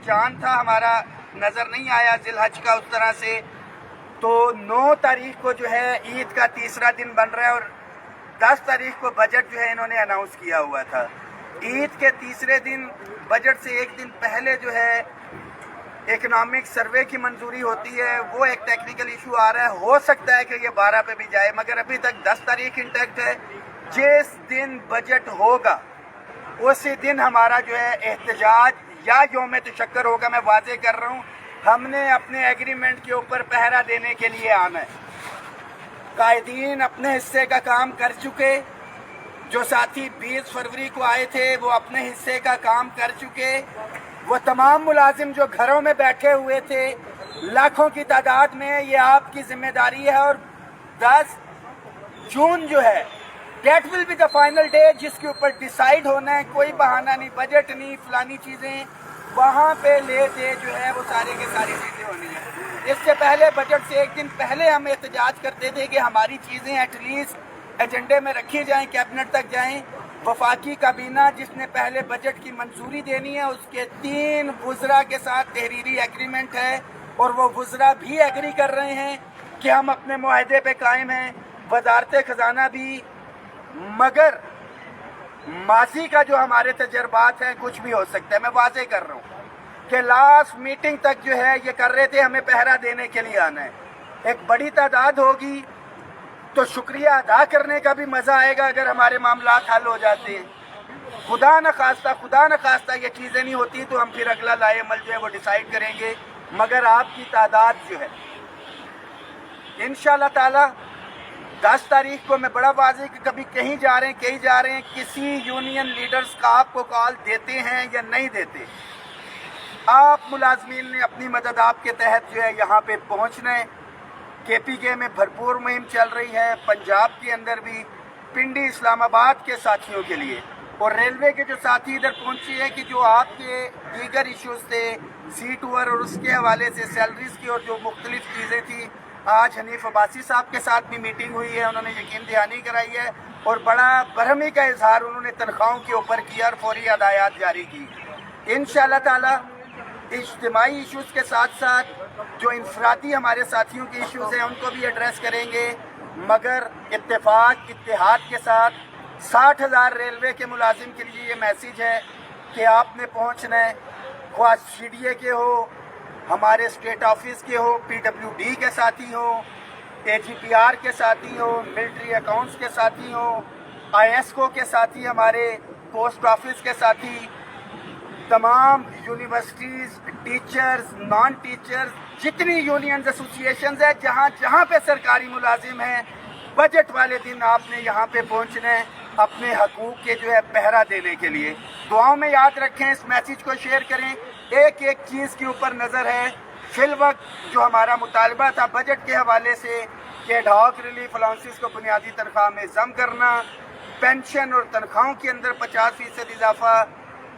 चांद था हमारा नज़र नहीं आया ज़िलहज का उस तरह से। तो 9 तारीख को जो है ईद का तीसरा दिन बन रहा है और 10 तारीख को बजट जो है इन्होंने अनाउंस किया हुआ था। ईद के तीसरे दिन बजट से एक दिन पहले जो है इकोनॉमिक सर्वे की मंजूरी होती है, वो एक टेक्निकल इशू आ रहा है। हो सकता है कि ये 12 पे भी जाए, मगर अभी तक 10 तारीख इंटैक्ट है। जिस दिन बजट होगा उसी दिन हमारा जो है एहतजाज या यौम तशक्कर होगा। मैं वाजे कर रहा हूँ, हमने अपने एग्रीमेंट के ऊपर पहरा देने के लिए आना है। कायदीन अपने हिस्से का काम कर चुके, जो साथी 20 फरवरी को आए थे वो अपने हिस्से का काम कर चुके। वो तमाम मुलाजिम जो घरों में बैठे हुए थे लाखों की तादाद में, ये आपकी जिम्मेदारी है। और 10 जून जो है date will be the final day जिसके ऊपर डिसाइड होना है। कोई बहाना नहीं, बजट नहीं, फलानी चीज़ें, वहाँ पे ले दे जो है वो सारी की सारी चीज़ें होनी है। इससे पहले बजट से एक दिन पहले हम एहतजाज करते थे कि हमारी चीज़ें एटलीस्ट एजेंडे में रखी जाएं, कैबिनेट तक जाएं। वफाकी काबीना जिसने पहले बजट की मंजूरी देनी है, उसके 3 वुज़रा के साथ तहरीरी एग्रीमेंट है और वो वुज़रा भी एग्री कर रहे हैं कि हम अपने मुआहदे पे कायम हैं, वजारत खजाना भी। मगर माजी का जो हमारे तजर्बात हैं, कुछ भी हो सकता है। मैं वाजे कर रहा हूँ कि लास्ट मीटिंग तक जो है ये कर रहे थे हमें पहरा देने के लिए आना है। एक बड़ी तादाद होगी तो शुक्रिया अदा करने का भी मज़ा आएगा अगर हमारे मामलात हल हो जाते हैं। खुदा न खास्ता ये चीज़ें नहीं होती तो हम फिर अगला लाए अमल जो है वो डिसाइड करेंगे। मगर आपकी तादाद जो है इंशाअल्लाह ताला 10 तारीख को मैं बड़ा वाज़ेह कि कभी कहीं जा रहे हैं, किसी यूनियन लीडर्स का आपको कॉल देते हैं या नहीं देते, आप मुलाजमीन ने अपनी मदद आपके तहत जो है यहाँ पे पहुँचना है। KPK में भरपूर मुहिम चल रही है, पंजाब के अंदर भी, पिंडी इस्लामाबाद के साथियों के लिए। और रेलवे के जो साथी इधर पहुँचे हैं कि जो आपके दीगर इश्यूज़ थे, सीट ओवर और उसके हवाले से सैलरीज़ की और जो मुख्तलिफ चीज़ें थी, आज हनीफ अब्बासी साहब के साथ भी मीटिंग हुई है, उन्होंने यकीन दहानी कराई है और बड़ा बरहमी का इजहार उन्होंने तनख्वाहों के ऊपर किया और फौरी हदायत जारी की। इंशाअल्लाह ताला इज्तिमाई इशूज़ के साथ साथ जो इंफरादी हमारे साथियों के इशूज़ हैं उनको भी एड्रेस करेंगे। मगर इत्तेहाद के साथ 60,000 रेलवे के मुलाजिम के लिए ये मैसेज है कि आपने पहुँचना है, ख्वाह CDA के हो, हमारे स्टेट ऑफिस के हो, PWD के साथी हो, AGPR के साथी हो, मिलिट्री अकाउंट्स के साथी हो, ISCO के साथी, हमारे पोस्ट ऑफिस के साथी, तमाम यूनिवर्सिटीज़, टीचर्स, नॉन टीचर्स, जितनी यूनियंस एसोसिएशंस है, जहाँ पे सरकारी मुलाजिम हैं, बजट वाले दिन आपने यहाँ पे पहुँचना है अपने हकूक़ के जो है पहरा देने के लिए। दुआओं में याद रखें, इस मैसेज को शेयर करें। एक एक चीज़ के ऊपर नज़र है। फिल वक्त जो हमारा मुतालबा था बजट के हवाले से कि एडहॉक रिलीफ अलाउंसेस को बुनियादी तनख्वाह में ज़म करना, पेंशन और तनख्वाहों के अंदर 50% इजाफा,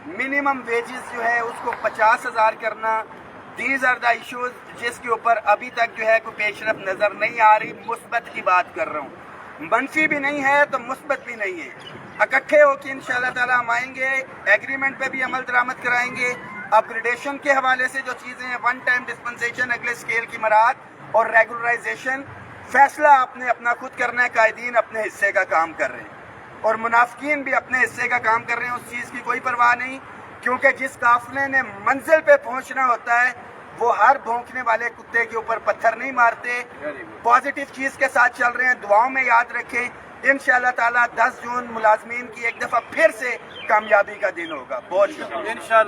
मिनिमम वेजेस जो है उसको 50,000 करना, दीज आर द इशूज़ जिसके ऊपर अभी तक जो है कोई पेशरफ नज़र नहीं आ रही। मुस्बत की बात कर रहा हूँ, मनफी भी नहीं है तो मुस्बत भी नहीं है। इकट्ठे होकर इंशाअल्लाह ताला हम आएंगे, एग्रीमेंट पे भी अमल दरामद कराएंगे। अपग्रेडेशन के हवाले से जो चीज़ें हैं, 1 टाइम डिस्पेंसेशन, अगले स्केल की मराहत और रेगुलराइजेशन, फैसला आपने अपना खुद करना है। कायदीन अपने हिस्से का काम कर रहे हैं और मुनाफिकीन भी अपने हिस्से का काम कर रहे हैं। उस चीज़ की कोई परवाह नहीं, क्योंकि जिस काफिले ने मंजिल पे पहुंचना होता है वो हर भौंकने वाले कुत्ते के ऊपर पत्थर नहीं मारते। पॉजिटिव चीज़ के साथ चल रहे हैं, दुआओं में याद रखें। इंशाअल्लाह ताला 10 जून मुलाजमीन की एक दफ़ा फिर से कामयाबी का दिन होगा। बहुत शुक्रिया। इंशाअल्लाह।